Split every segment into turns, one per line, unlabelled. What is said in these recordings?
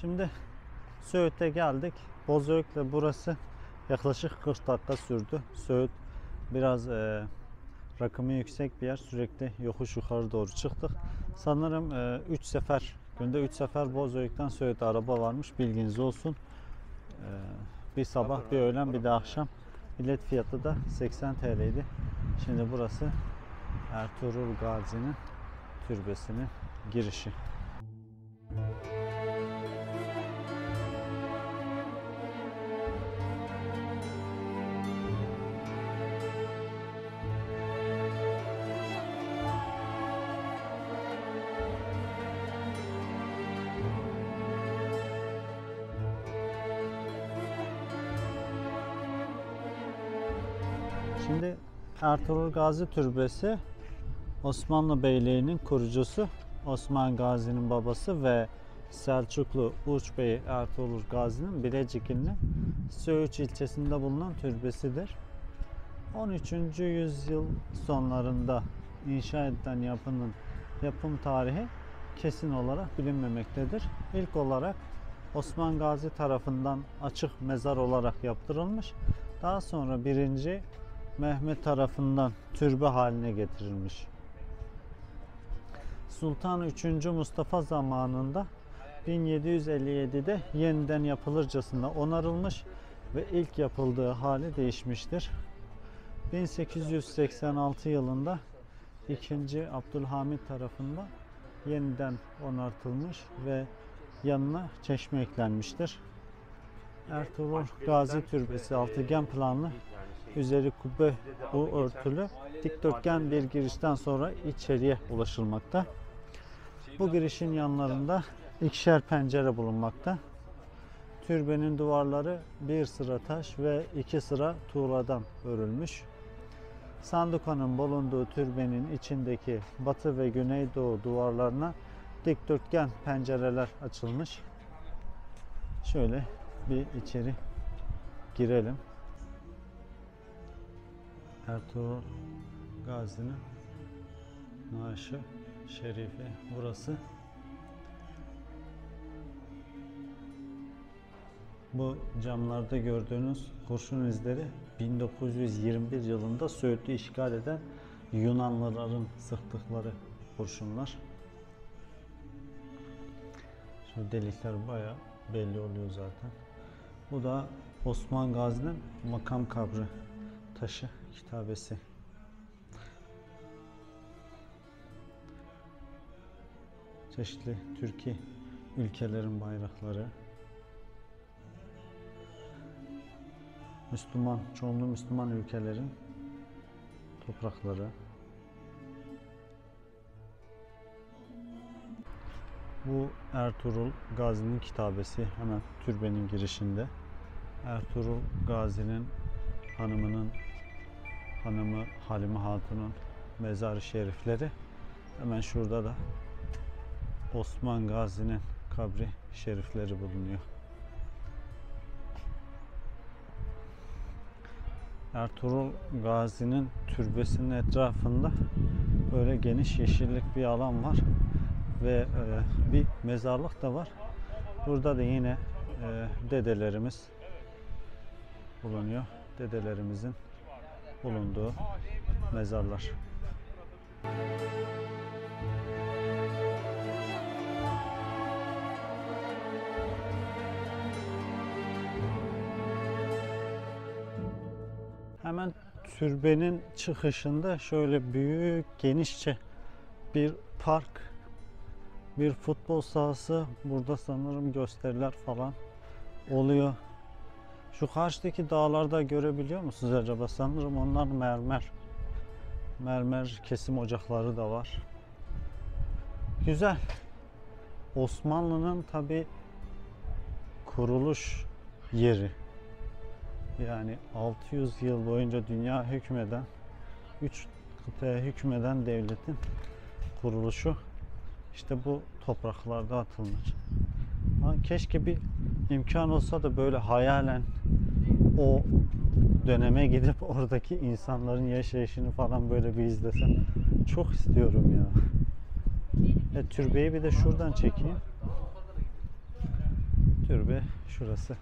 Şimdi Söğüt'e geldik. Bozüyük'le burası yaklaşık 40 dakika sürdü. Söğüt biraz rakımı yüksek bir yer. Sürekli yokuş yukarı doğru çıktık. Sanırım 3 sefer, günde 3 sefer Bozüyük'ten Söğüt'e araba varmış. Bilginiz olsun. Bir sabah, bir öğlen, bir de akşam. Bilet fiyatı da 80 TL'ydi. Şimdi burası Ertuğrul Gazi'nin türbesinin girişi. Şimdi Ertuğrul Gazi Türbesi Osmanlı Beyliği'nin kurucusu Osman Gazi'nin babası ve Selçuklu Uç Bey Ertuğrul Gazi'nin Bilecik ilinin Söğüt ilçesinde bulunan türbesidir. 13. yüzyıl sonlarında inşa edilen yapının yapım tarihi kesin olarak bilinmemektedir. İlk olarak Osman Gazi tarafından açık mezar olarak yaptırılmış. Daha sonra 1. Mehmet tarafından türbe haline getirilmiş. Sultan 3. Mustafa zamanında 1757'de yeniden yapılırcasına onarılmış ve ilk yapıldığı hali değişmiştir. 1886 yılında 2. Abdülhamit tarafından yeniden onartılmış ve yanına çeşme eklenmiştir. Ertuğrul Gazi Türbesi altıgen planlı, üzeri kubbe örtülü dikdörtgen bir girişten sonra içeriye ulaşılmakta. Bu girişin yanlarında ikişer pencere bulunmakta. Türbenin duvarları bir sıra taş ve 2 sıra tuğladan örülmüş. Sandukanın bulunduğu türbenin içindeki batı ve güneydoğu duvarlarına dikdörtgen pencereler açılmış. Şöyle bir içeri girelim. Ertuğrul Gazi'nin naaşı şerifi burası. Bu camlarda gördüğünüz kurşun izleri 1921 yılında Söğüt'ü işgal eden Yunanlıların sıktıkları kurşunlar. Şu delikler bayağı belli oluyor zaten. Bu da Osman Gazi'nin makam kabrı taşı kitabesi. Çeşitli Türkiye ülkelerin bayrakları. Müslüman, çoğunluğu Müslüman ülkelerin toprakları. Bu Ertuğrul Gazi'nin kitabesi hemen türbenin girişinde. Ertuğrul Gazi'nin hanımı Halime Hatun'un mezarı şerifleri. Hemen şurada da Osman Gazi'nin kabri şerifleri bulunuyor. Ertuğrul Gazi'nin türbesinin etrafında böyle geniş yeşillik bir alan var ve bir mezarlık da var. Burada da yine dedelerimiz bulunuyor. Dedelerimizin bulunduğu mezarlar. Hemen türbenin çıkışında şöyle büyük, genişçe bir park, bir futbol sahası. Burada sanırım gösteriler falan oluyor. Şu karşıdaki dağlarda görebiliyor musunuz acaba? Sanırım onlar mermer kesim ocakları da var. Güzel. Osmanlı'nın tabi kuruluş yeri. Yani 600 yıl boyunca dünya hükmeden, 3 kıtaya hükmeden devletin kuruluşu işte bu topraklarda atılmış. Ama keşke bir imkan olsa da böyle hayalen o döneme gidip oradaki insanların yaşayışını falan böyle bir izlesem. Çok istiyorum ya. Türbeyi bir de şuradan çekeyim. türbe şurası.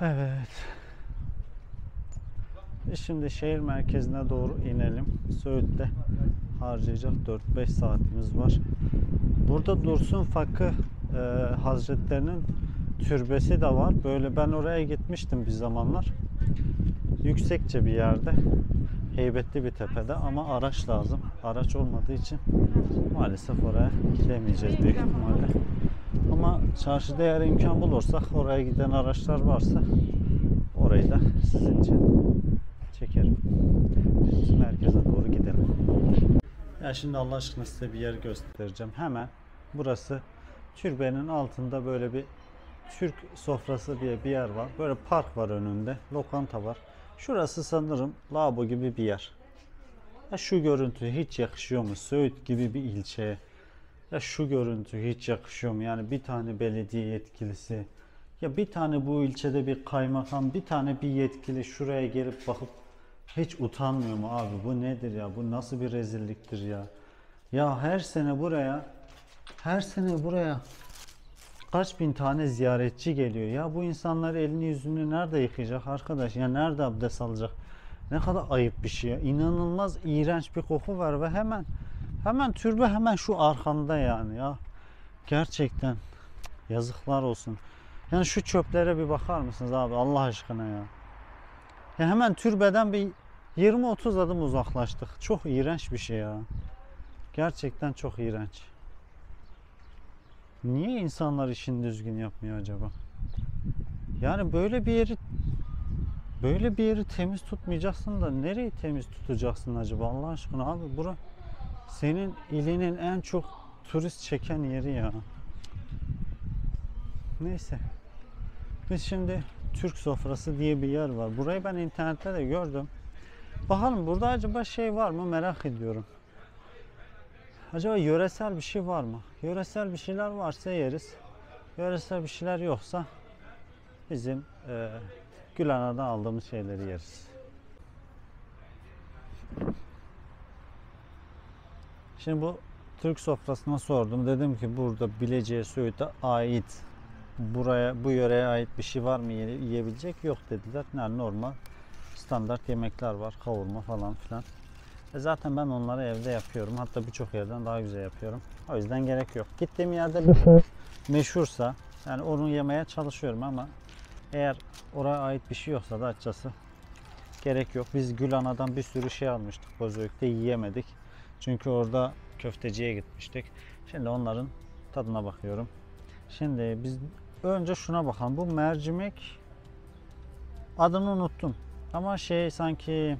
Evet. Şimdi şehir merkezine doğru inelim. Söğüt'te harcayacak 4-5 saatimiz var. Burada Dursun Fakı Hazretlerinin türbesi de var. Böyle ben oraya gitmiştim bir zamanlar. Yüksekçe bir yerde. Heybetli bir tepede ama araç lazım. Araç olmadığı için maalesef oraya gidemeyeceğiz büyük ihtimalle. Ama çarşıda eğer imkan bulursak, oraya giden araçlar varsa orayı da sizin için çekerim. Şimdi merkeze doğru gidelim. Ya şimdi Allah aşkına size bir yer göstereceğim. Hemen burası türbenin altında böyle bir Türk sofrası diye bir yer var. Böyle park var önünde. Lokanta var. Şurası sanırım lavabo gibi bir yer. Ya şu görüntü hiç yakışıyor mu? Söğüt gibi bir ilçeye. Ya şu görüntü hiç yakışıyor mu? Yani bir tane belediye yetkilisi, ya bir tane bu ilçede bir kaymakam, bir tane bir yetkili şuraya gelip bakıp hiç utanmıyor mu abi? Bu nedir ya? Bu nasıl bir rezilliktir ya? Ya her sene buraya kaç bin tane ziyaretçi geliyor. Ya bu insanlar elini yüzünü nerede yıkayacak arkadaş? Ya nerede abdest alacak? Ne kadar ayıp bir şey ya. İnanılmaz iğrenç bir koku var ve hemen türbe hemen şu arkamda yani ya. Gerçekten yazıklar olsun. Yani şu çöplere bir bakar mısınız abi Allah aşkına ya. Ya hemen türbeden bir 20-30 adım uzaklaştık. Çok iğrenç bir şey ya. Gerçekten çok iğrenç. Niye insanlar işini düzgün yapmıyor acaba? Yani böyle bir yeri temiz tutmayacaksın da nereyi temiz tutacaksın acaba Allah aşkına abi? Bura senin ilinin en çok turist çeken yeri ya. Neyse. Biz şimdi Türk sofrası diye bir yer var. Burayı ben internette de gördüm. Bakalım burada acaba şey var mı merak ediyorum. Acaba yöresel bir şey var mı? Yöresel bir şeyler varsa yeriz. Yöresel bir şeyler yoksa bizim Gülhana'dan aldığımız şeyleri yeriz. Şimdi bu Türk sofrasına sordum. Dedim ki burada Bilecik'e, Söğüt'e ait, bu yöreye ait bir şey var mı yiyebilecek? Yok dediler. Yani normal standart yemekler var. Kavurma falan filan. Zaten ben onları evde yapıyorum. Hatta birçok yerden daha güzel yapıyorum. O yüzden gerek yok. Gittiğim yerde bir şey meşhursa yani onu yemeye çalışıyorum ama eğer oraya ait bir şey yoksa da açıkçası gerek yok. Biz Gülhana'dan bir sürü şey almıştık. Bozüyük'te yiyemedik. Çünkü orada köfteciye gitmiştik. Şimdi onların tadına bakıyorum. Şimdi biz önce şuna bakalım. Bu mercimek adını unuttum. Ama şey sanki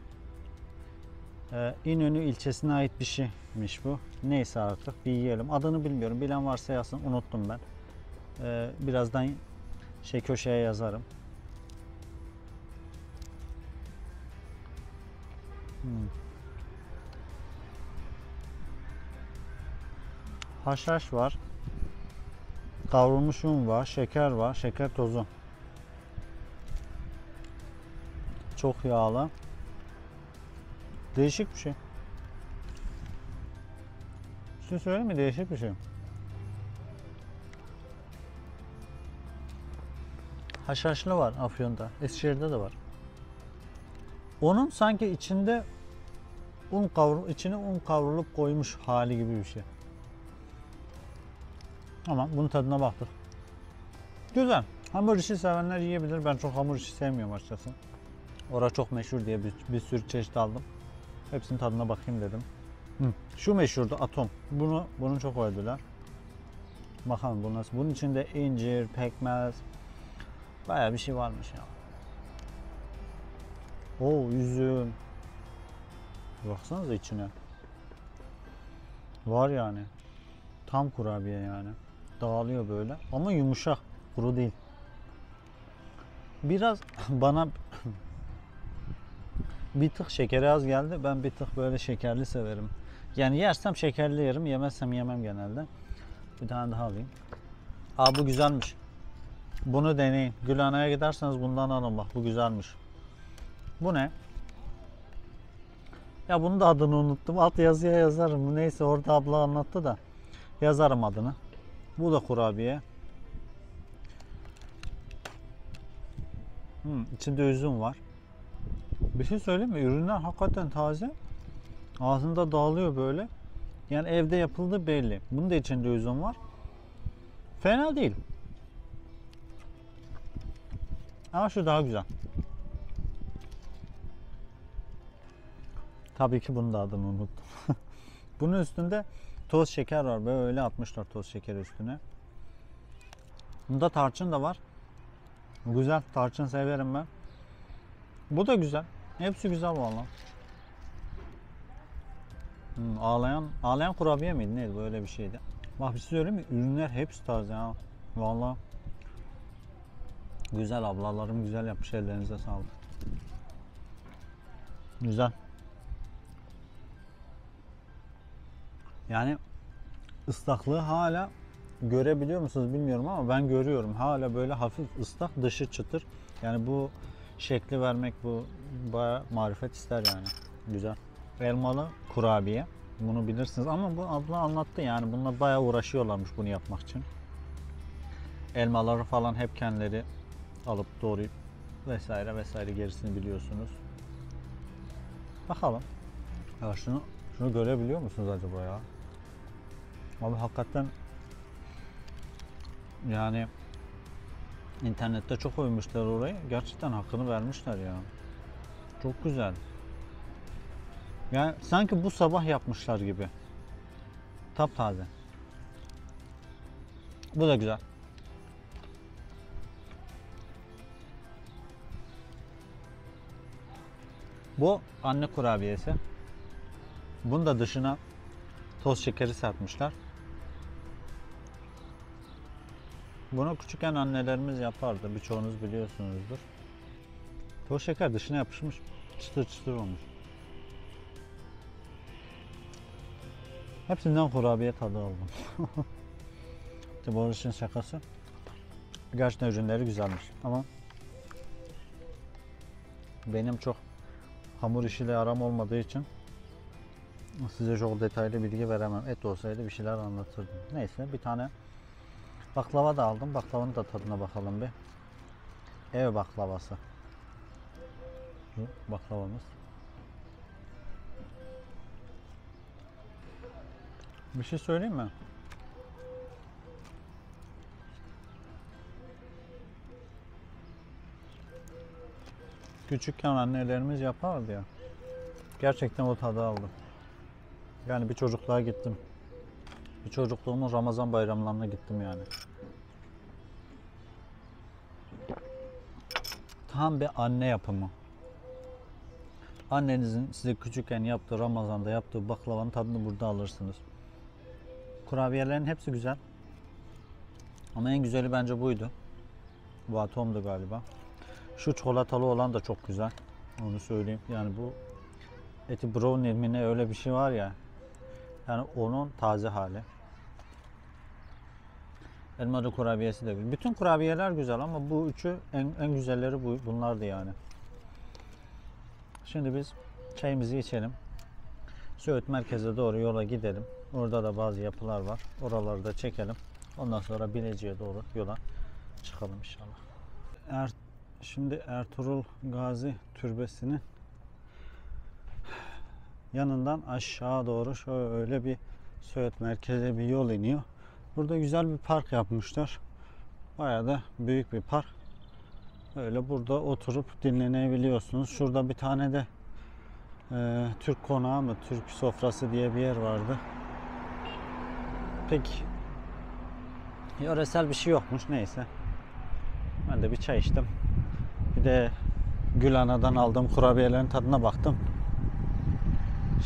İnönü ilçesine ait bir şeymiş bu. Neyse artık bir yiyelim. Adını bilmiyorum. Bilen varsa yazsın. Unuttum ben. Birazdan köşeye yazarım. Haşhaş var. Kavrulmuş un var. Şeker var. Şeker tozu. Çok yağlı. Değişik bir şey. Bir şey söyleyeyim mi? Değişik bir şey. Haşhaşlı var Afyon'da. Eskişehir'de de var. Onun sanki içine un kavrulup koymuş hali gibi bir şey. Ama bunun tadına baktık. Güzel. Hamur işi sevenler yiyebilir. Ben çok hamur işi sevmiyorum açıkçası. Orası çok meşhur diye bir sürü çeşit aldım. Hepsinin tadına bakayım dedim. Şu meşhurdu atom. Bunu çok övdüler. Bakalım bu nasıl. Bunun içinde incir, pekmez, bayağı bir şey varmış ya. Oo, üzüm. Baksanıza içine. Var yani. Tam kurabiye yani. Dağılıyor böyle ama yumuşak, kuru değil. Biraz bana bir tık şekeri az geldi. Ben bir tık böyle şekerli severim. Yani yersem şekerli yerim, yemezsem yemem genelde. Bir tane daha alayım. Aa, bu güzelmiş. Bunu deneyin. Gülhana'ya giderseniz bundan alın bak. Bu güzelmiş. Bu ne? Ya bunun da adını unuttum. Alt yazıya yazarım. Neyse orada abla anlattı da. Yazarım adını. Bu da kurabiye. İçinde üzüm var. Bir şey söyleyeyim mi? Ürünler hakikaten taze. Ağzında dağılıyor böyle. Yani evde yapıldığı belli. Bunun da içinde üzüm var. Fena değil. Ama şu daha güzel. Tabii ki bunun da adını unuttum. Bunun üstünde toz şeker var. Böyle atmışlar toz şekeri üstüne. Bunda tarçın da var. Güzel. Tarçın severim ben. Bu da güzel. Hepsi güzel vallahi. Ağlayan kurabiye miydi? Neydi? Böyle bir şeydi. Bak bir şey söyleyeyim mi? Ürünler hepsi taze ha. Vallahi. Güzel ablalarım güzel yapmış. Ellerinize sağlık. Güzel. Yani ıslaklığı hala görebiliyor musunuz bilmiyorum ama ben görüyorum. Hala böyle hafif ıslak, dışı çıtır. Yani bu şekli vermek bu bayağı marifet ister yani. Güzel. Elmalı kurabiye. Bunu bilirsiniz ama bu abla anlattı yani. Bunlar bayağı uğraşıyorlarmış bunu yapmak için. Elmaları falan hep kendileri alıp doğrayıp vesaire vesaire gerisini biliyorsunuz. Bakalım. Ya şunu görebiliyor musunuz acaba ya? Abi hakikaten yani internette çok övmüşler orayı. Gerçekten hakkını vermişler ya. Çok güzel. Yani sanki bu sabah yapmışlar gibi. Taptaze. Bu da güzel. Bu anne kurabiyesi. Bunu da dışına toz şekeri serpmişler. Bunu küçükken annelerimiz yapardı. Birçoğunuz biliyorsunuzdur. Toz şeker dışına yapışmış. Çıtır çıtır olmuş. Hepsinden kurabiye tadı aldım. İşte bu işin şakası. Gerçekten ürünleri güzelmiş. Ama benim çok hamur işiyle aram olmadığı için size çok detaylı bilgi veremem. Et olsaydı bir şeyler anlatırdım. Neyse bir tane baklava da aldım. Baklavanın da tadına bakalım bir. Ev baklavası. Bu baklavamız. Bir şey söyleyeyim mi? Küçükken annelerimiz yapardı ya. Gerçekten o tadı aldım. Yani bir çocukluğa gittim. Bir çocukluğumun Ramazan bayramlarına gittim yani. Tam bir anne yapımı. Annenizin size küçükken yaptığı, Ramazan'da yaptığı baklavanın tadını burada alırsınız. Kurabiyelerin hepsi güzel. Ama en güzeli bence buydu. Bu Atom'du galiba. Şu çikolatalı olan da çok güzel. Onu söyleyeyim. Yani bu eti brownie mi ne öyle bir şey var ya. Yani onun taze hali. Elmalı kurabiyesi de güzel. Bütün kurabiyeler güzel ama bu üçü en güzelleri bunlardı yani. Şimdi biz çayımızı içelim. Söğüt merkeze doğru yola gidelim. Orada da bazı yapılar var. Oraları da çekelim. Ondan sonra Bilecik'e doğru yola çıkalım inşallah. Şimdi Ertuğrul Gazi Türbesi'nin yanından aşağı doğru şöyle bir Söğüt merkeze bir yol iniyor. Burada güzel bir park yapmışlar. Bayağı da büyük bir park. Öyle burada oturup dinlenebiliyorsunuz. Şurada bir tane de Türk konağı mı, Türk sofrası diye bir yer vardı. Pek yöresel bir şey yokmuş. Neyse. Ben de bir çay içtim. Bir de Gül-Ana'dan aldığım kurabiyelerin tadına baktım.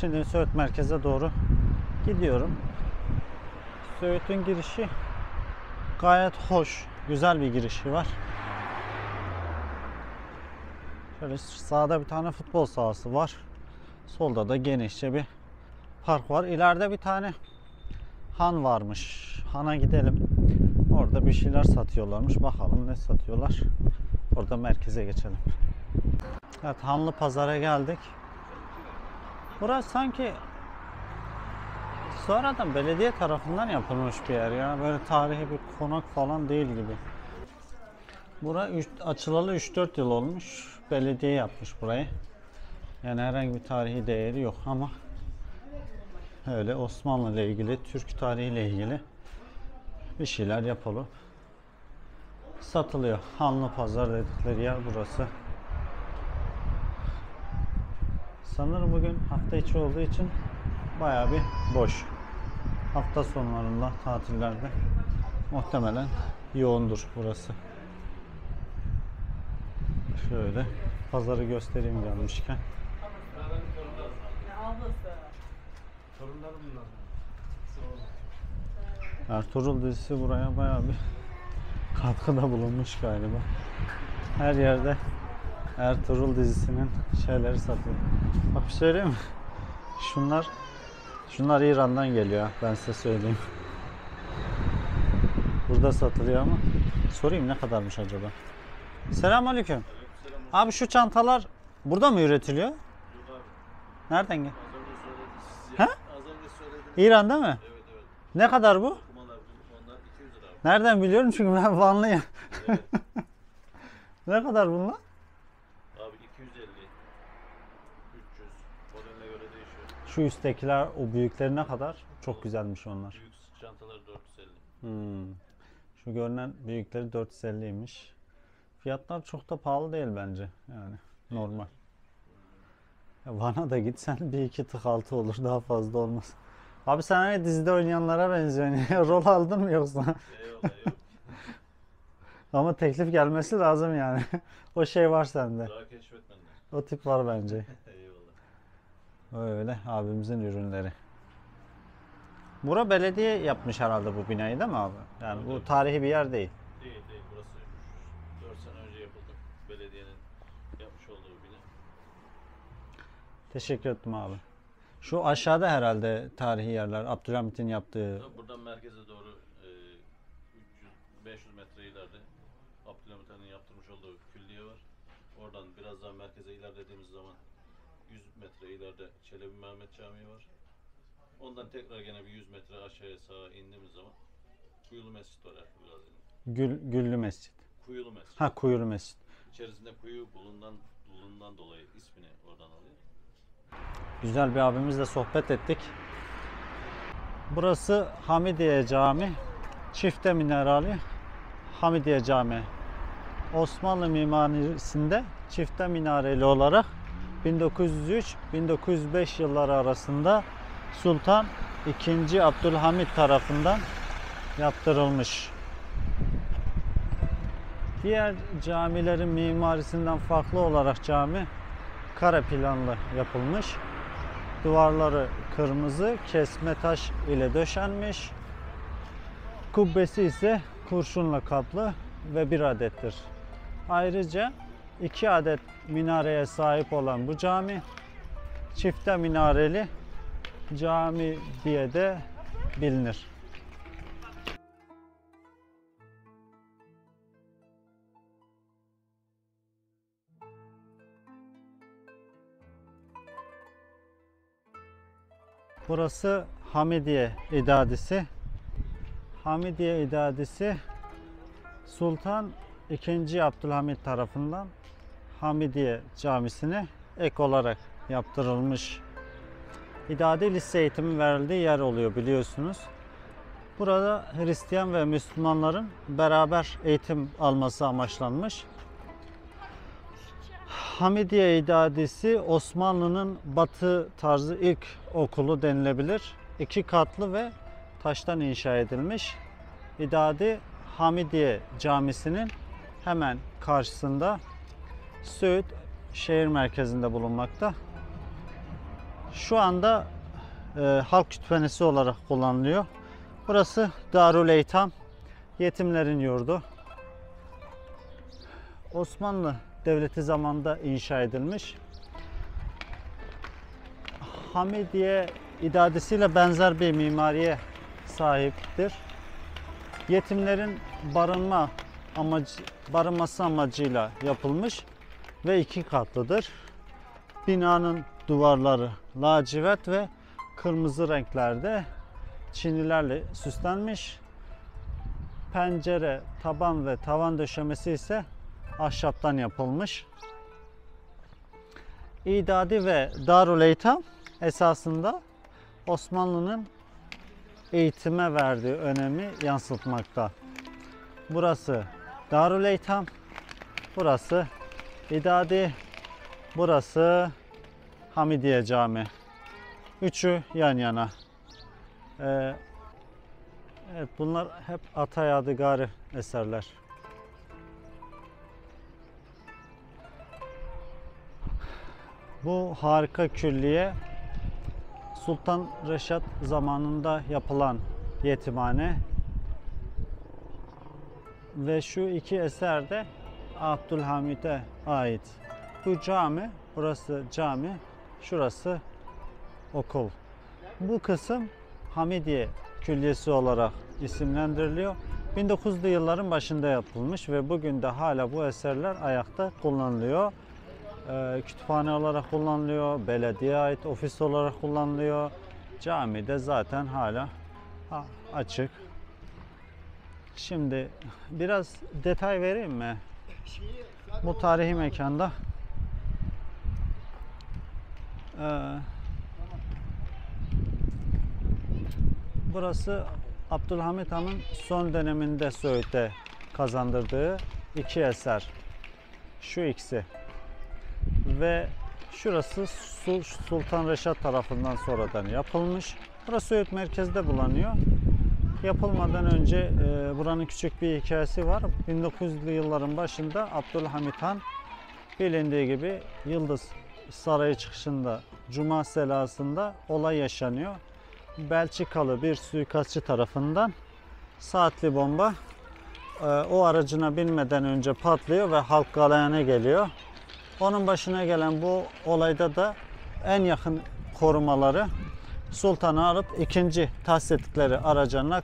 Şimdi Söğüt merkeze doğru gidiyorum. Söğüt'ün girişi gayet hoş, güzel bir girişi var. Şöyle sağda bir tane futbol sahası var. Solda da genişçe bir park var. İleride bir tane han varmış. Han'a gidelim. Orada bir şeyler satıyorlarmış. Bakalım ne satıyorlar. Orada merkeze geçelim. Evet, Hanlı Pazar'a geldik. Burası sanki sonradan belediye tarafından yapılmış bir yer ya. Böyle tarihi bir konak falan değil gibi. Bura açılalı 3-4 yıl olmuş. Belediye yapmış burayı. Yani herhangi bir tarihi değeri yok ama öyle Osmanlı ile ilgili, Türk tarihi ile ilgili bir şeyler yapılıp satılıyor. Hanlı Pazar dedikleri yer burası. Sanırım bugün hafta içi olduğu için bayağı bir boş. Hafta sonlarında, tatillerde muhtemelen yoğundur burası. Şöyle pazarı göstereyim gelmişken. Ertuğrul dizisi buraya bayağı bir katkıda bulunmuş galiba. Her yerde Ertuğrul dizisinin şeyleri satılıyor. Bak bir söyleyeyim mi? Şunlar İran'dan geliyor, ben size söyleyeyim. Burada satılıyor ama sorayım ne kadarmış acaba? Selamünaleyküm. Abi şu çantalar burada mı üretiliyor? Nereden gel? Ha? İran'da mı? Evet. Ne kadar bu? Onlar 200 lira. Nereden biliyorum çünkü ben Vanlıyım. Evet. Ne kadar bunlar?
Abi 250, 300, modeline göre değişiyor.
Şu üsttekiler, o büyükleri ne kadar? Çok güzelmiş onlar.
Büyük çantalar 450.
Şu görünen büyükleri 450'ymiş. Fiyatlar çok da pahalı değil bence. Yani normal. Van'a da gitsen bir iki tık altı olur, daha fazla olmaz. Abi sen hani dizide oynayanlara benziyorsun. Rol aldın mı yoksa?
Eyvallah, yok.
Ama teklif gelmesi lazım yani. O şey var sende.
Daha keşfetmeden.
O tip var bence.
Eyvallah.
Öyle abimizin ürünleri. Bura belediye yapmış herhalde bu binayı değil mi abi? Yani
Evet.
bu tarihi bir yer değil.
Değil. Burası 4 sene önce yapıldı. Belediyenin yapmış olduğu bina.
Teşekkür ettim abi. Şu aşağıda herhalde tarihi yerler. Abdülhamit'in yaptığı.
Buradan merkeze doğru 500 metre ileride Abdülhamit Han'ın yaptırmış olduğu külliye var. Oradan biraz daha merkeze ilerlediğimiz zaman 100 metre ileride Çelebi Mehmet Camii var. Ondan tekrar gene bir 100 metre aşağıya sağa indiğimiz zaman Kuyulu Mescid var Ertuğrul Gazi'nin.
Güllü Mescid.
Kuyulu Mescid.
Ha, Kuyulu Mescid.
İçerisinde kuyu bulundan dolayı ismini oradan alıyor.
Güzel bir abimizle sohbet ettik. Burası Hamidiye Camii. Çifte minareli Hamidiye Camii. Osmanlı mimarisinde çifte minareli olarak 1903-1905 yılları arasında Sultan II. Abdülhamit tarafından yaptırılmış. Diğer camilerin mimarisinden farklı olarak cami kare planlı yapılmış. Duvarları kırmızı kesme taş ile döşenmiş. Kubbesi ise kurşunla kaplı ve 1 adettir. Ayrıca 2 adet minareye sahip olan bu cami çifte minareli cami diye de bilinir. Burası Hamidiye İdadisi. Hamidiye İdadisi Sultan II. Abdülhamit tarafından Hamidiye Camisi'ne ek olarak yaptırılmış. İdadi lise eğitimi verildiği yer oluyor biliyorsunuz. Burada Hristiyan ve Müslümanların beraber eğitim alması amaçlanmış. Hamidiye İdadisi Osmanlı'nın batı tarzı ilk okulu denilebilir. 2 katlı ve taştan inşa edilmiş. İdadi Hamidiye Camisi'nin hemen karşısında Söğüt şehir merkezinde bulunmakta. Şu anda halk kütüphanesi olarak kullanılıyor. Burası Darül Eytam, yetimlerin yurdu. Osmanlı Devleti zamanında inşa edilmiş. Hamidiye İdadisiyle benzer bir mimariye sahiptir. Yetimlerin barınması amacıyla yapılmış ve 2 katlıdır. Binanın duvarları lacivert ve kırmızı renklerde çinilerle süslenmiş. Pencere, taban ve tavan döşemesi ise ahşaptan yapılmış. İdadi ve Darül Eytam esasında Osmanlı'nın eğitime verdiği önemi yansıtmakta. Burası Darül Eytam, burası İdadi, burası Hamidiye Camii. Üçü yan yana. Evet, bunlar hep ata yadigarı eserler. Bu harika külliye Sultan Reşat zamanında yapılan yetimhane ve şu iki eser de Abdülhamid'e ait. Bu cami, burası cami, şurası okul. Bu kısım Hamidiye Külliyesi olarak isimlendiriliyor. 1900'lü yılların başında yapılmış ve bugün de hala bu eserler ayakta kullanılıyor. Kütüphane olarak kullanılıyor, belediye ait ofis olarak kullanılıyor. Cami de zaten hala açık. Şimdi biraz detay vereyim mi? Bu tarihi mekanda burası Abdülhamit Han'ın son döneminde Söğüt'te kazandırdığı iki eser. Şu ikisi. Ve şurası Sultan Reşat tarafından sonradan yapılmış. Burası Söğüt merkezde bulunuyor. Yapılmadan önce buranın küçük bir hikayesi var. 1900'lü yılların başında Abdülhamit Han bilindiği gibi Yıldız Sarayı çıkışında Cuma selasında olay yaşanıyor. Belçikalı bir suikastçı tarafından saatli bomba o aracına binmeden önce patlıyor ve halk galeyana geliyor. Onun başına gelen bu olayda da en yakın korumaları sultanı alıp ikinci tahsis ettikleri araca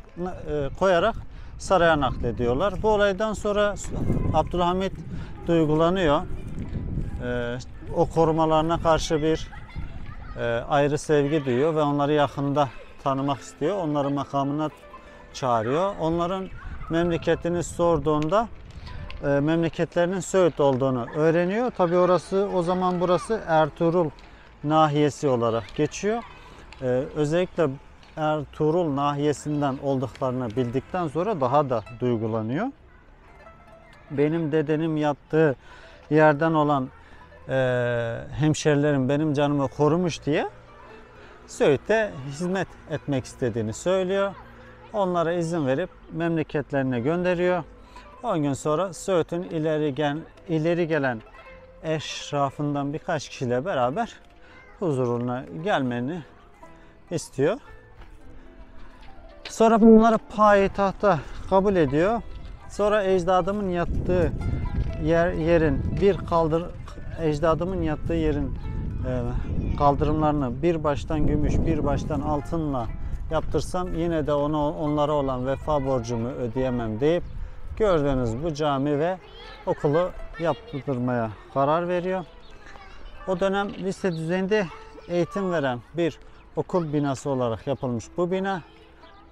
koyarak saraya naklediyorlar. Bu olaydan sonra Abdülhamit duygulanıyor. O korumalarına karşı bir ayrı sevgi duyuyor ve onları yakında tanımak istiyor. Onları makamına çağırıyor. Onların memleketini sorduğunda memleketlerinin Söğüt olduğunu öğreniyor. Tabi o zaman burası Ertuğrul nahiyesi olarak geçiyor. Özellikle Ertuğrul nahiyesinden olduklarını bildikten sonra daha da duygulanıyor. Benim dedenim yattığı yerden olan hemşerilerim benim canımı korumuş diye Söğüt'te hizmet etmek istediğini söylüyor. Onlara izin verip memleketlerine gönderiyor. 10 gün sonra Söğüt'ün ileri gelen eşrafından birkaç kişiyle beraber huzuruna gelmeni istiyor. Sonra bunları payitahta kabul ediyor. Sonra ecdadımın yattığı yerin kaldırımlarını bir baştan gümüş, bir baştan altınla yaptırsam yine de onlara olan vefa borcumu ödeyemem deyip gördüğünüz bu cami ve okulu yaptırmaya karar veriyor. O dönem lise düzeyinde eğitim veren bir okul binası olarak yapılmış bu bina.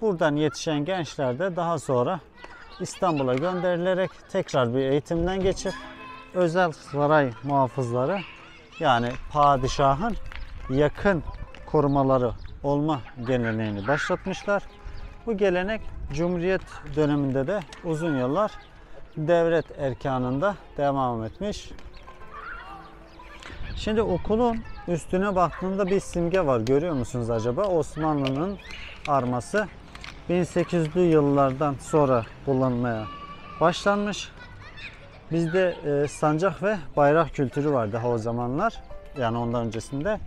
Buradan yetişen gençler de daha sonra İstanbul'a gönderilerek tekrar bir eğitimden geçip özel saray muhafızları yani padişahın yakın korumaları olma geleneğini başlatmışlar. Bu gelenek Cumhuriyet döneminde de uzun yıllar devlet erkanında devam etmiş. Şimdi okulun üstüne baktığında bir simge var. Görüyor musunuz acaba? Osmanlı'nın arması 1800'lü yıllardan sonra kullanılmaya başlanmış. Bizde sancak ve bayrak kültürü var daha o zamanlar. Yani ondan öncesinde.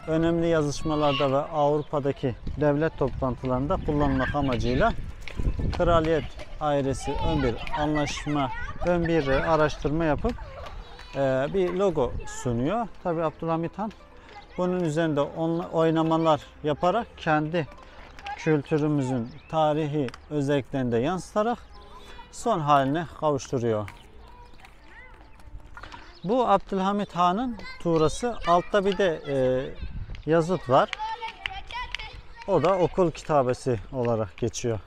Önemli yazışmalarda ve Avrupa'daki devlet toplantılarında kullanmak amacıyla kraliyet ailesi ön bir araştırma yapıp bir logo sunuyor. Tabi Abdülhamit Han bunun üzerinde oynamalar yaparak kendi kültürümüzün tarihi özelliklerini de yansıtarak son haline kavuşturuyor. Bu Abdülhamit Han'ın tuğrası. Altta bir de yazıt var. O da okul kitabesi olarak geçiyor.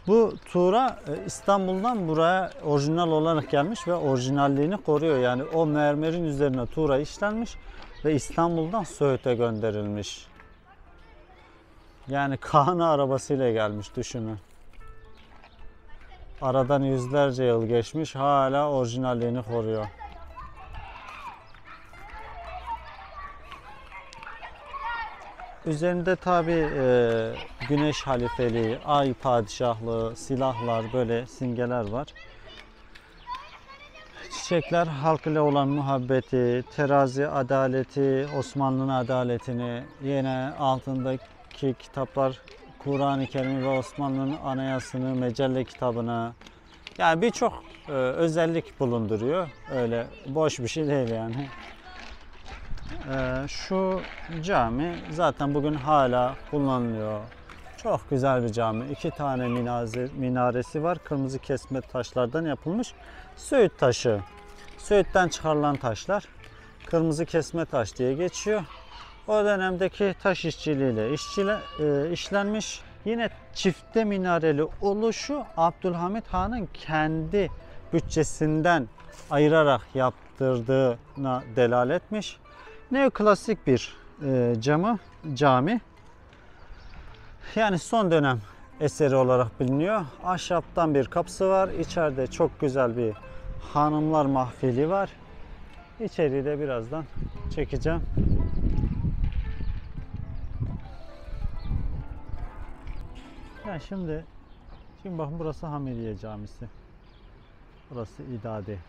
Bu tuğra İstanbul'dan buraya orijinal olarak gelmiş ve orijinalliğini koruyor. Yani o mermerin üzerine tuğra işlenmiş ve İstanbul'dan Söğüt'e gönderilmiş. Yani kahne arabasıyla gelmiş, düşünün. Aradan yüzlerce yıl geçmiş, hala orijinalliğini koruyor. Üzerinde tabi güneş halifeliği, ay padişahlığı, silahlar, böyle simgeler var. Çiçekler halk ile olan muhabbeti, terazi adaleti, Osmanlı'nın adaletini, yine altındaki kitaplar Kur'an-ı Kerim ve Osmanlı'nın anayasını, mecelle kitabını, yani birçok özellik bulunduruyor. Öyle boş bir şey değil yani. Şu cami zaten bugün hala kullanılıyor. Çok güzel bir cami. 2 tane minaresi var. Kırmızı kesme taşlardan yapılmış. Söğüt taşı. Söğüt'ten çıkarılan taşlar. Kırmızı kesme taş diye geçiyor. O dönemdeki taş işçiliğiyle işlenmiş. Yine çifte minareli oluşu Abdülhamit Han'ın kendi bütçesinden ayırarak yaptırdığına delalet etmiş. Neoklasik bir cami. Yani son dönem eseri olarak biliniyor. Ahşaptan bir kapısı var. İçeride çok güzel bir hanımlar mahfili var. İçeriği de birazdan çekeceğim. Yani şimdi bakın, burası Hamidiye Camisi. Burası İdadi.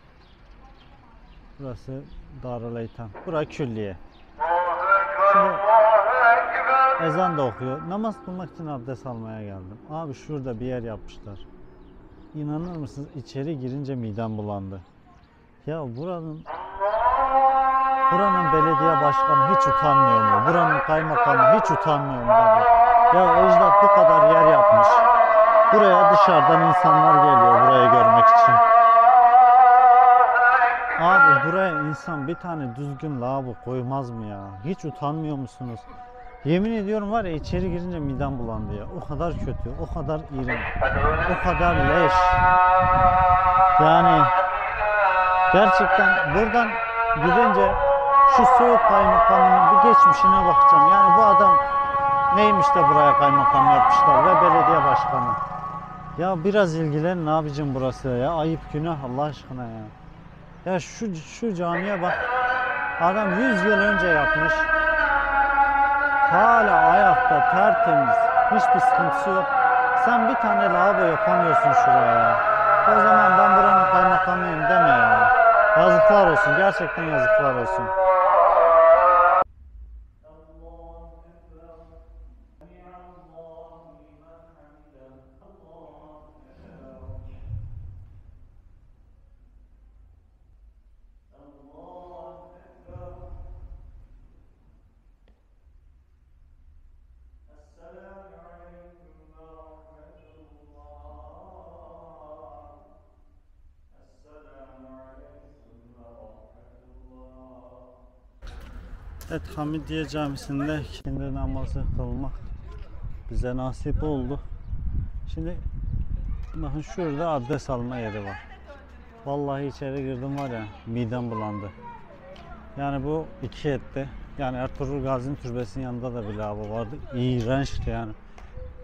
Burası Darül Eytam. Burası Külliye. Şimdi ezan da okuyor. Namaz kılmak için abdest almaya geldim. Abi şurada bir yer yapmışlar. İnanır mısınız? İçeri girince midem bulandı. Ya buranın belediye başkanı hiç utanmıyor mu? Buranın kaymakamı hiç utanmıyor mu baba? Ya ecdat bu kadar yer yapmış. Buraya dışarıdan insanlar geliyor burayı görmek için. Abi buraya insan bir tane düzgün lavabo koymaz mı ya? Hiç utanmıyor musunuz? Yemin ediyorum var ya, içeri girince midem bulandı ya. O kadar kötü, o kadar iğrenç, o kadar leş. Yani gerçekten buradan gidince şu Söğüt kaymakamının bir geçmişine bakacağım. Yani bu adam neymiş de buraya kaymakam yapmışlar ve belediye başkanı. Ya biraz ilgilenin abicim burası ya. Ayıp, günah Allah aşkına ya. Ya şu camiye bak. Adam 100 yıl önce yapmış. Hala ayakta, tertemiz. Hiçbir sıkıntısı yok. Sen bir tane lavabo yapamıyorsun şuraya. O zaman ben buranın kaymakamıyım deme ya. Yazıklar olsun. Gerçekten yazıklar olsun. Evet, Hamidiye Camisi'nde ikindi namazı kılmak bize nasip oldu. Şimdi bakın şurada abdest alma yeri var. Vallahi içeri girdim var ya, midem bulandı. Yani bu iki etti. Yani Ertuğrul Gazi'nin türbesinin yanında da bir lavabo vardı. İğrençti yani.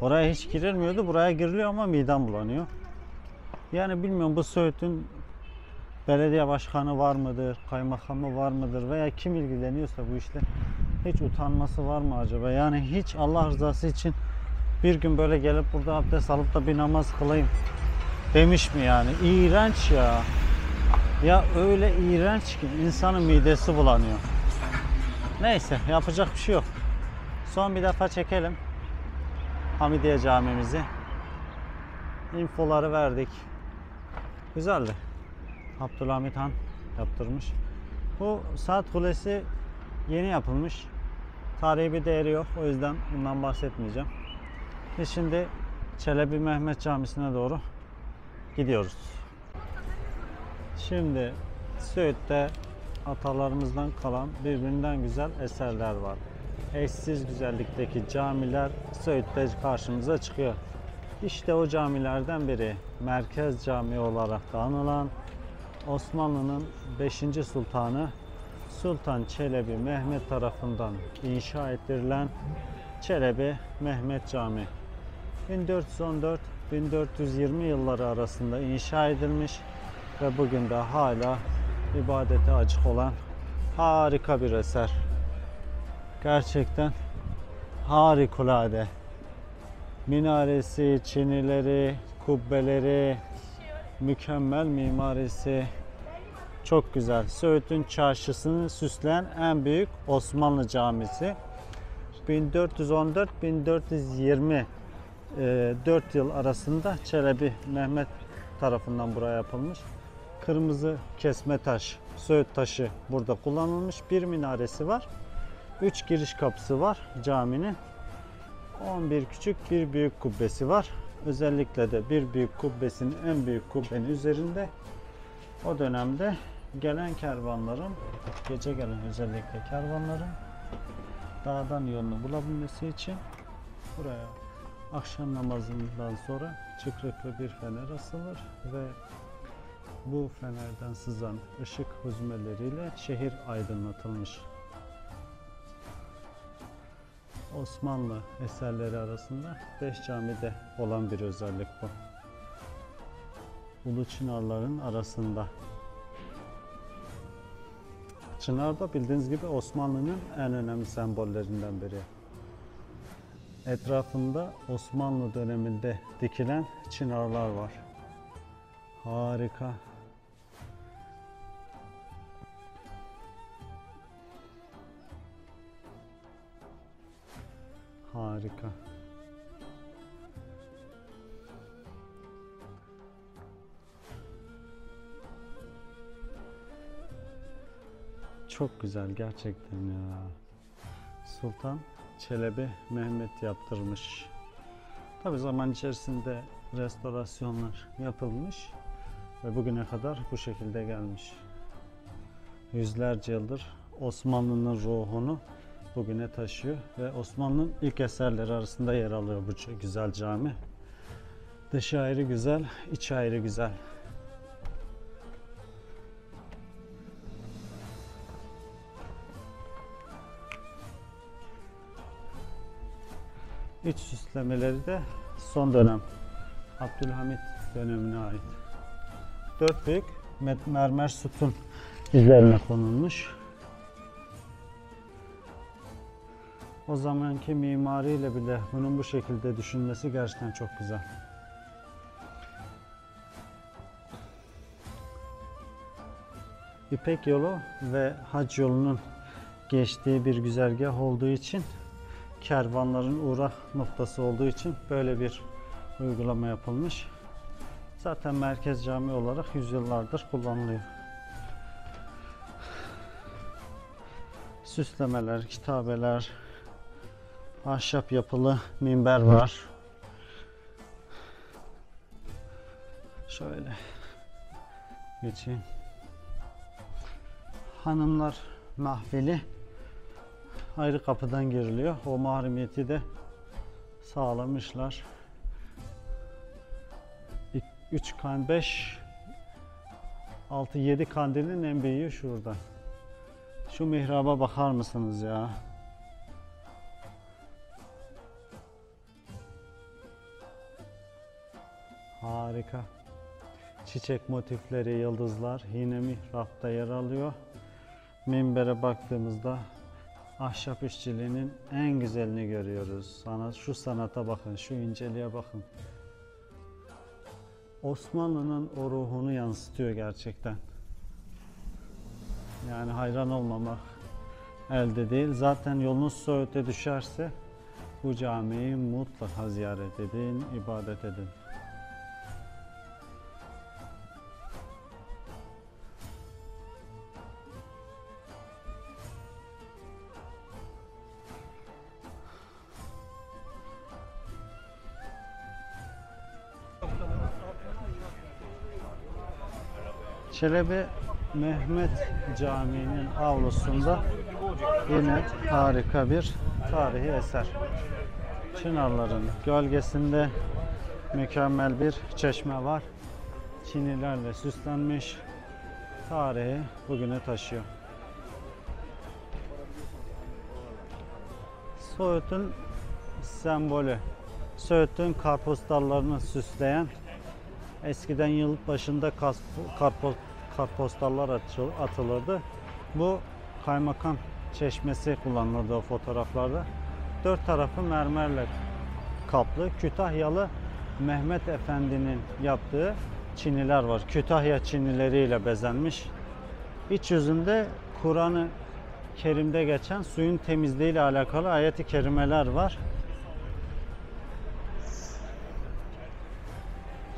Oraya hiç girilmiyordu. Buraya giriliyor ama midem bulanıyor. Yani bilmiyorum, bu Söğüt'ün belediye başkanı var mıdır, kaymakamı var mıdır veya kim ilgileniyorsa bu işle, hiç utanması var mı acaba? Yani hiç Allah rızası için bir gün böyle gelip burada abdest alıp da bir namaz kılayım demiş mi yani? İğrenç ya. Ya öyle iğrenç ki insanın midesi bulanıyor. Neyse, yapacak bir şey yok. Son bir defa çekelim Hamidiye Camimizi. İnfoları verdik. Güzeldi. Abdülhamit Han yaptırmış. Bu saat kulesi yeni yapılmış. Tarihi bir değeri yok. O yüzden bundan bahsetmeyeceğim. Biz şimdi Çelebi Mehmet Camisi'ne doğru gidiyoruz. Şimdi Söğüt'te atalarımızdan kalan birbirinden güzel eserler var. Eşsiz güzellikteki camiler Söğüt'te karşımıza çıkıyor. İşte o camilerden biri Merkez Camii olarak da anılan Osmanlı'nın 5. Sultanı Sultan Çelebi Mehmet tarafından inşa ettirilen Çelebi Mehmet Camii. 1414-1420 yılları arasında inşa edilmiş ve bugün de hala ibadete açık olan harika bir eser. Gerçekten harikulade. Minaresi, çinileri, kubbeleri, mükemmel mimarisi çok güzel. Söğüt'ün çarşısını süsleyen en büyük Osmanlı camisi. 1414-1420 4 yıl arasında Çelebi Mehmet tarafından buraya yapılmış. Kırmızı kesme taş, Söğüt taşı burada kullanılmış. Bir minaresi var. 3 giriş kapısı var caminin. 11 küçük, bir büyük kubbesi var. Özellikle de bir büyük kubbesinin en büyük kubbenin üzerinde o dönemde gelen kervanların, gece gelen özellikle kervanların dağdan yolunu bulabilmesi için buraya akşam namazından sonra çıkrıklı bir fener asılır ve bu fenerden sızan ışık huzmeleriyle şehir aydınlatılmış. Osmanlı eserleri arasında 5 camide olan bir özellik bu. Ulu çınarların arasında. Çınar da bildiğiniz gibi Osmanlı'nın en önemli sembollerinden biri. Etrafında Osmanlı döneminde dikilen çınarlar var. Harika. Harika. Çok güzel gerçekten ya. Sultan Çelebi Mehmet yaptırmış. Tabi zaman içerisinde restorasyonlar yapılmış ve bugüne kadar bu şekilde gelmiş. Yüzlerce yıldır Osmanlı'nın ruhunu bugüne taşıyor ve Osmanlı'nın ilk eserleri arasında yer alıyor bu güzel cami. Dışı ayrı güzel, içi ayrı güzel. İç süslemeleri de son dönem, Abdülhamit dönemine ait. 4 büyük mermer sütun üzerine konulmuş. O zamanki mimariyle bile bunun bu şekilde düşünmesi gerçekten çok güzel. İpek yolu ve hac yolunun geçtiği bir güzergah olduğu için, kervanların uğrak noktası olduğu için böyle bir uygulama yapılmış. Zaten merkez cami olarak yüzyıllardır kullanılıyor. Süslemeler, kitabeler, ahşap yapılı minber var. Şöyle geçeyim. Hanımlar mahfili ayrı kapıdan giriliyor. O mahremiyeti de sağlamışlar. 3 kan 5 6 7 kandilin en büyüğü şurada. Şu mihraba bakar mısınız ya? Harika. Çiçek motifleri, yıldızlar yine mihrapta yer alıyor. Minbere baktığımızda ahşap işçiliğinin en güzelini görüyoruz. Şu sanata bakın, şu inceliğe bakın. Osmanlı'nın o ruhunu yansıtıyor gerçekten. Yani hayran olmamak elde değil. Zaten yolunuz Söğüt'e düşerse bu camiyi mutlaka ziyaret edin, ibadet edin. Çelebi Mehmet Camii'nin avlusunda yine harika bir tarihi eser. Çınarların gölgesinde mükemmel bir çeşme var. Çinilerle süslenmiş, tarihi bugüne taşıyor. Söğüt'ün sembolü, Söğüt'ün kartpostallarını süsleyen, eskiden yıl başında kartpostallar atılırdı. Bu Kaymakam Çeşmesi kullanılırdı o fotoğraflarda. Dört tarafı mermerle kaplı. Kütahyalı Mehmet Efendi'nin yaptığı çiniler var. Kütahya çinileriyle bezenmiş. İç yüzünde Kur'an-ı Kerim'de geçen suyun temizliği ile alakalı ayet-i kerimeler var.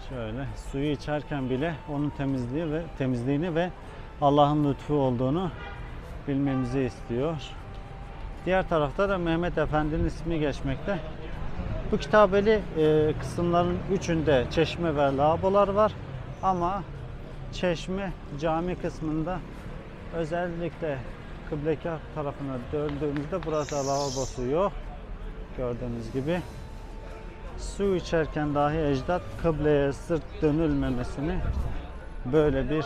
Şöyle suyu içerken bile onun temizliğini ve Allah'ın lütfu olduğunu bilmemizi istiyor. Diğer tarafta da Mehmet Efendi'nin ismi geçmekte. Bu kitabeli kısımların üçünde çeşme ve lavabolar var. Ama çeşme cami kısmında özellikle kıblekâh tarafına döndüğümüzde burada lavabosu yok. Gördüğünüz gibi. Su içerken dahi ecdat kıbleye sırt dönülmemesini böyle bir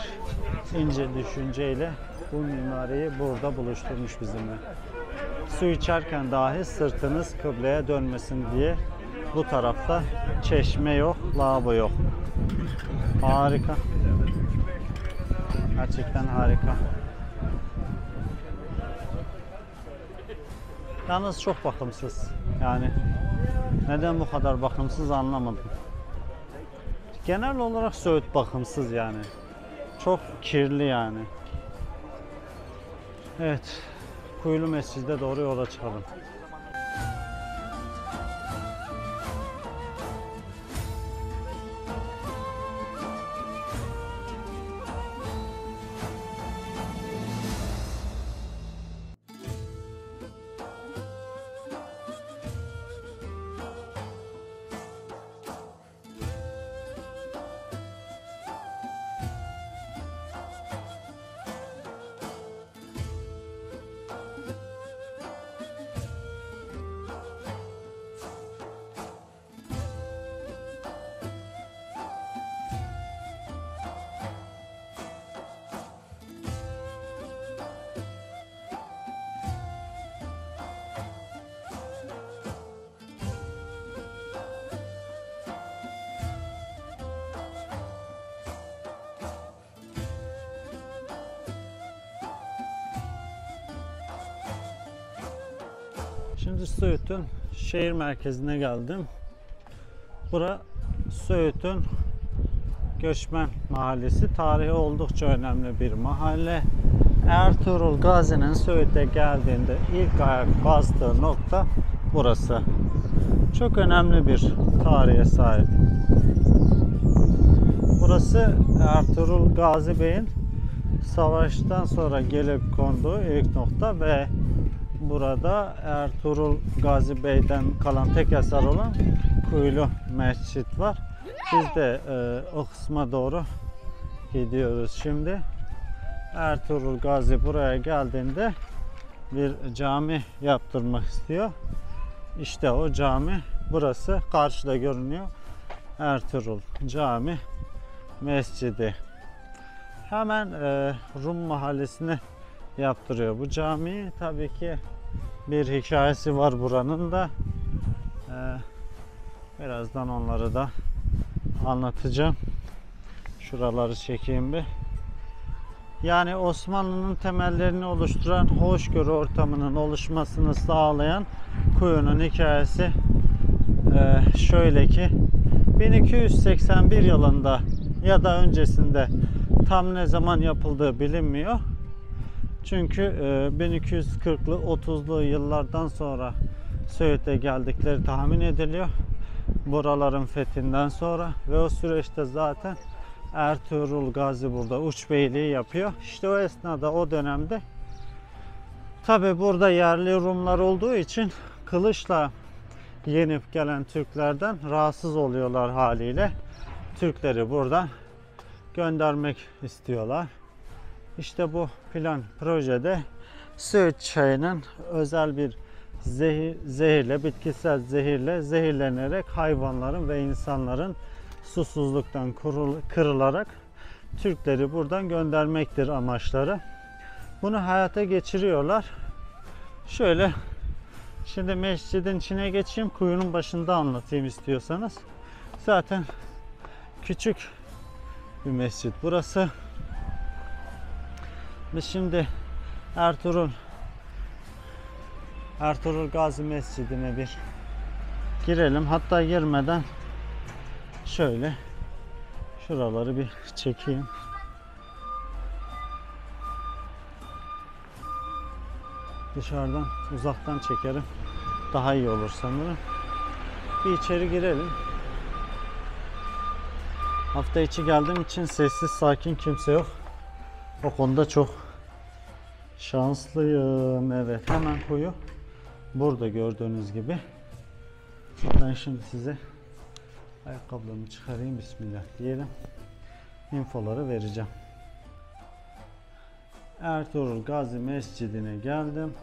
ince düşünceyle bu mimariyi burada buluşturmuş bizimle. Su içerken dahi sırtınız kıbleye dönmesin diye bu tarafta çeşme yok, lavabo yok. Harika. Gerçekten harika. Yalnız çok bakımsız. Yani neden bu kadar bakımsız anlamadım. Genel olarak Söğüt bakımsız yani. Çok kirli yani. Evet. Kuyulu Mescid'e doğru yola çıkalım. Şimdi Söğüt'ün şehir merkezine geldim. Bura Söğüt'ün Göçmen Mahallesi. Tarihi oldukça önemli bir mahalle. Ertuğrul Gazi'nin Söğüt'e geldiğinde ilk ayak bastığı nokta burası. Çok önemli bir tarihe sahip. Burası Ertuğrul Gazi Bey'in savaştan sonra gelip konduğu ilk nokta ve burada Ertuğrul Gazi Bey'den kalan tek eser olan Kuyulu Mescit var. Biz de o kısma doğru gidiyoruz şimdi. Ertuğrul Gazi buraya geldiğinde bir cami yaptırmak istiyor. İşte o cami burası. Karşıda görünüyor. Ertuğrul Cami Mescidi. Hemen Rum Mahallesi'ne yaptırıyor bu camiyi. Tabii ki bir hikayesi var buranın da. Birazdan onları da anlatacağım. Şuraları çekeyim bir. Yani Osmanlı'nın temellerini oluşturan hoşgörü ortamının oluşmasını sağlayan kuyunun hikayesi şöyle ki 1281 yılında ya da öncesinde tam ne zaman yapıldığı bilinmiyor. Çünkü 1240'lı 30'lu yıllardan sonra Söğüt'e geldikleri tahmin ediliyor. Buraların fethinden sonra ve o süreçte zaten Ertuğrul Gazi burada uçbeyliği yapıyor. İşte o esnada, o dönemde tabi burada yerli Rumlar olduğu için kılıçla yenip gelen Türklerden rahatsız oluyorlar haliyle. Türkleri buradan göndermek istiyorlar. İşte bu plan projede Söğüt çayının özel bir zehirle, bitkisel zehirle zehirlenerek hayvanların ve insanların susuzluktan kırılarak Türkleri buradan göndermektir amaçları. Bunu hayata geçiriyorlar. Şöyle, şimdi mescidin içine geçeyim, kuyunun başında anlatayım istiyorsanız. Zaten küçük bir mescit burası. Biz şimdi Ertuğrul Gazi Mescidi'ne bir girelim. Hatta girmeden şöyle şuraları bir çekeyim. Dışarıdan, uzaktan çekerim. Daha iyi olur sanırım. Bir içeri girelim. Hafta içi geldiğim için sessiz, sakin, kimse yok. O konuda çok şanslıyım. Evet, hemen kuyu burada gördüğünüz gibi. Ben şimdi size ayakkabılarımı çıkarayım, bismillah diyelim. İnfoları vereceğim. Ertuğrul Gazi Mescidi'ne geldim.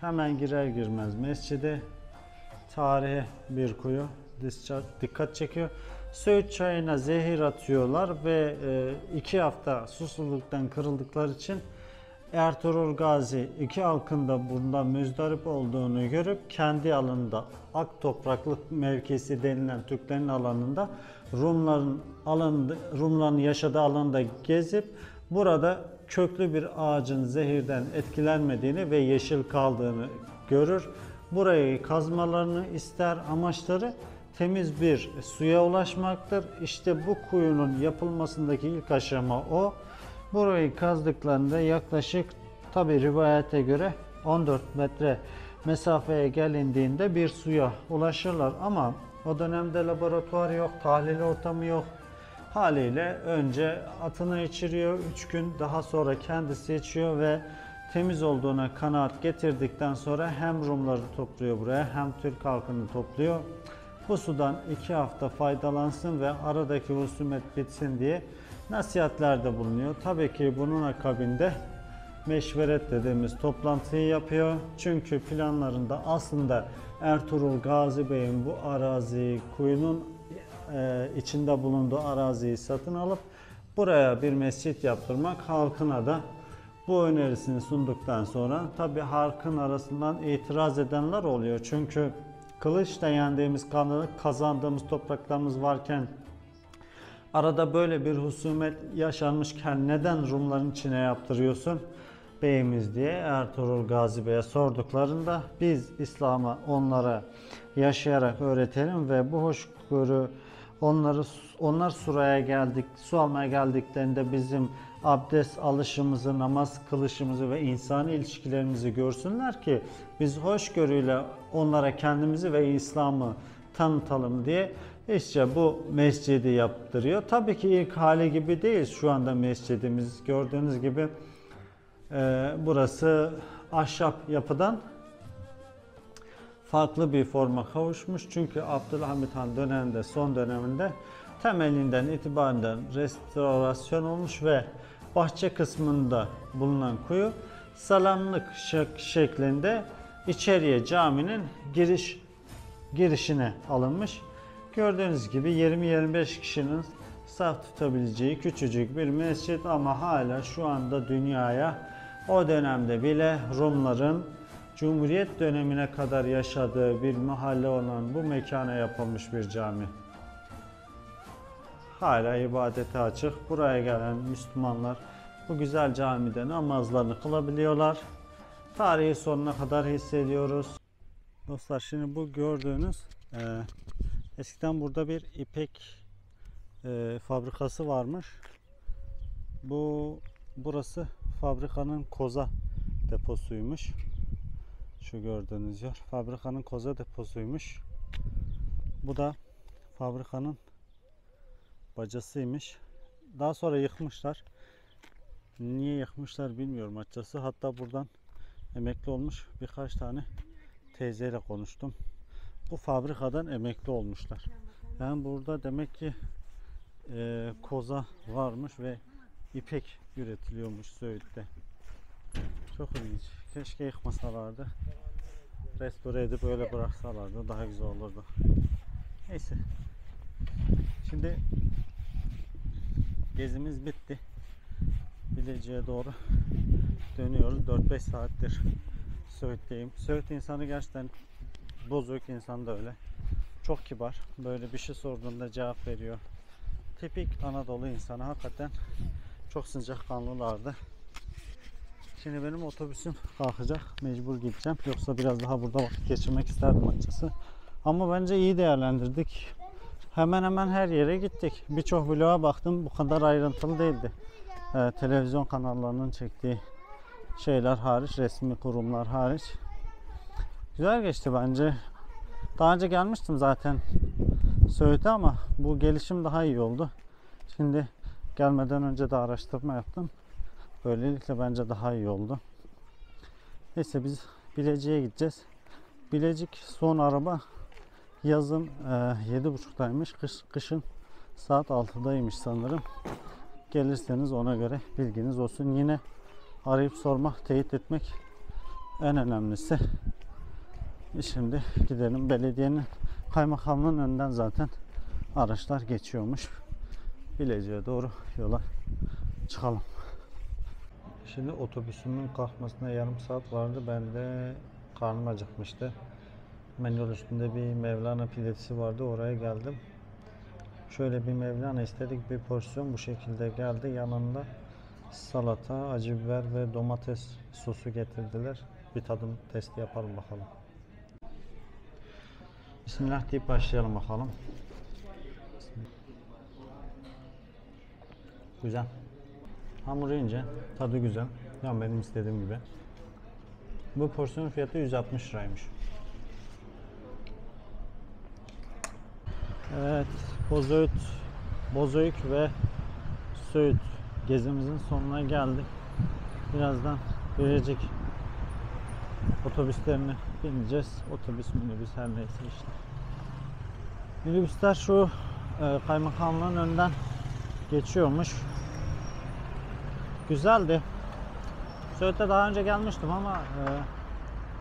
Hemen girer girmez mescide tarihi bir kuyu dikkat çekiyor. Söğüt çayına zehir atıyorlar ve 2 hafta susuzluktan kırıldıkları için Ertuğrul Gazi iki halkın da bundan müzdarip olduğunu görüp kendi alanında Ak Topraklık mevkisi denilen Türklerin alanında Rumların yaşadığı alanda gezip burada köklü bir ağacın zehirden etkilenmediğini ve yeşil kaldığını görür. Burayı kazmalarını ister, amaçları temiz bir suya ulaşmaktır. İşte bu kuyunun yapılmasındaki ilk aşama o. Burayı kazdıklarında yaklaşık, tabi rivayete göre 14 metre mesafeye gelindiğinde bir suya ulaşırlar ama o dönemde laboratuvar yok, tahlil ortamı yok. Haliyle önce atını içiriyor, 3 gün daha sonra kendisi içiyor ve temiz olduğuna kanaat getirdikten sonra hem Rumları topluyor buraya hem Türk halkını topluyor. Bu sudan 2 hafta faydalansın ve aradaki husumet bitsin diye nasihatlerde bulunuyor. Tabii ki bunun akabinde meşveret dediğimiz toplantıyı yapıyor. Çünkü planlarında aslında Ertuğrul Gazi Bey'in bu araziyi, kuyunun içinde bulunduğu araziyi satın alıp buraya bir mescit yaptırmak, halkına da bu önerisini sunduktan sonra tabii halkın arasından itiraz edenler oluyor. Çünkü kılıçla yendiğimiz, kazandığımız topraklarımız varken arada böyle bir husumet yaşanmışken neden Rumların içine yaptırıyorsun beyimiz diye Ertuğrul Gazi Bey'e sorduklarında biz İslam'ı onlara yaşayarak öğretelim ve bu hoşgörü onlar su almaya geldiklerinde bizim abdest alışımızı, namaz kılışımızı ve insani ilişkilerimizi görsünler ki biz hoşgörüyle onlara kendimizi ve İslam'ı tanıtalım diye işte bu mescidi yaptırıyor. Tabii ki ilk hali gibi değil şu anda mescidimiz. Gördüğünüz gibi burası ahşap yapıdan farklı bir forma kavuşmuş. Çünkü Abdülhamit Han döneminde, son döneminde temelinden itibaren restorasyon olmuş ve bahçe kısmında bulunan kuyu salamlık şeklinde içeriye caminin girişine alınmış. Gördüğünüz gibi 20-25 kişinin saf tutabileceği küçücük bir mescit ama hala şu anda dünyaya o dönemde bile Rumların Cumhuriyet dönemine kadar yaşadığı bir mahalle olan bu mekana yapılmış bir cami. Hala ibadete açık. Buraya gelen Müslümanlar bu güzel camide namazlarını kılabiliyorlar. Tarihi sonuna kadar hissediyoruz. Dostlar, şimdi bu gördüğünüz eskiden burada bir ipek fabrikası varmış. Burası fabrikanın koza deposuymuş. Şu gördüğünüz yer fabrikanın koza deposuymuş. Bu da fabrikanın bacasıymış. Daha sonra yıkmışlar. Niye yıkmışlar bilmiyorum açıkçası. Hatta buradan emekli olmuş birkaç tane teyzeyle konuştum. Bu fabrikadan emekli olmuşlar. Yani burada demek ki koza varmış ve ipek üretiliyormuş Söğüt'te. Çok ilginç. Keşke yıkmasalardı. Restore edip öyle bıraksalardı daha güzel olurdu. Neyse. Şimdi gezimiz bitti. Bilecik'e doğru dönüyoruz. 4-5 saattir Söğüt'teyim. Söğüt insanı gerçekten, Bozüyük insanı da öyle. Çok kibar. Böyle bir şey sorduğunda cevap veriyor. Tipik Anadolu insanı, hakikaten çok sıcakkanlılardı. Şimdi benim otobüsüm kalkacak. Mecbur gideceğim. Yoksa biraz daha burada vakit geçirmek isterdim açıkçası. Ama bence iyi değerlendirdik. Hemen hemen her yere gittik. Birçok vloga baktım. Bu kadar ayrıntılı değildi. Televizyon kanallarının çektiği şeyler hariç, resmi kurumlar hariç. Güzel geçti bence. Daha önce gelmiştim zaten Söğüt'e ama bu gelişim daha iyi oldu. Şimdi gelmeden önce de araştırma yaptım. Böylelikle bence daha iyi oldu. Neyse biz Bilecik'e gideceğiz. Bilecik son araba yazın 7.30'daymış. Kışın saat 6'daymış sanırım. Gelirseniz ona göre bilginiz olsun. Yine arayıp sormak, teyit etmek en önemlisi. Şimdi gidelim. Belediyenin, kaymakamlığın önünden zaten araçlar geçiyormuş. Bilecik'e doğru yola çıkalım. Şimdi otobüsümün kalkmasına yarım saat vardı. Ben de karnım acıkmıştı. Hemen yol üstünde bir Mevlana pidesi vardı. Oraya geldim. Şöyle bir Mevlana istedik. Bir porsiyon bu şekilde geldi. Yanında salata, acı biber ve domates sosu getirdiler. Bir tadım testi yapalım bakalım. Bismillah deyip başlayalım bakalım. Güzel. Hamuru ince, tadı güzel. Yani benim istediğim gibi. Bu porsiyon fiyatı 160 liraymış. Evet, Bozüyük ve Söğüt gezimizin sonuna geldik. Birazdan Bilecik otobüslerine bineceğiz. Otobüs, minibüs, her neyse işte. Minibüsler şu kaymakamlığın önünden geçiyormuş. Güzeldi. Söğüt'e daha önce gelmiştim ama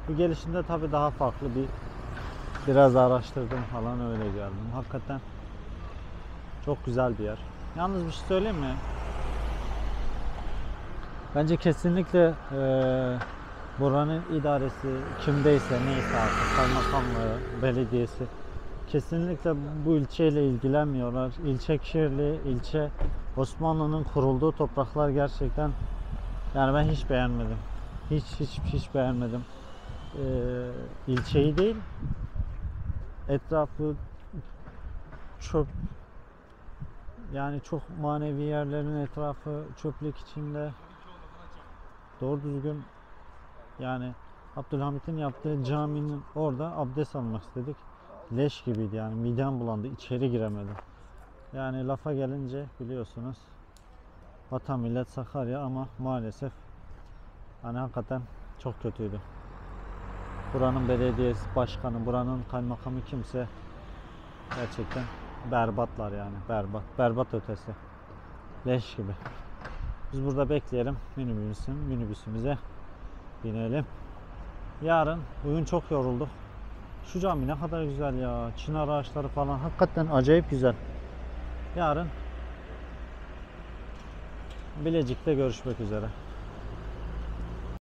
bu gelişinde tabii daha farklı, biraz araştırdım falan, öyle geldim. Hakikaten çok güzel bir yer. Yalnız bir şey söyleyeyim mi? Bence kesinlikle buranın idaresi, kimdeyse, neyse artık, kaymakamlığı, belediyesi kesinlikle bu ilçeyle ilgilenmiyorlar. İlçe kirli, ilçe Osmanlı'nın kurulduğu topraklar gerçekten, yani ben hiç beğenmedim. Hiç beğenmedim. İlçeyi değil, etrafı çöp, yani çok manevi yerlerin etrafı çöplük içinde. Doğru düzgün, yani Abdülhamit'in yaptığı caminin orada abdest almak istedik. Leş gibiydi, yani midem bulandı, içeri giremedim. Yani lafa gelince biliyorsunuz vatan millet Sakarya, ama maalesef hani hakikaten çok kötüydü. Buranın belediyesi başkanı, buranın kaymakamı kimse, gerçekten berbatlar yani, berbat ötesi. Leş gibi. Biz burada bekleyelim, minibüsümüze binelim. Yarın, bugün çok yorulduk. Şu cami ne kadar güzel ya. Çınar ağaçları falan hakikaten acayip güzel. Yarın Bilecik'te görüşmek üzere.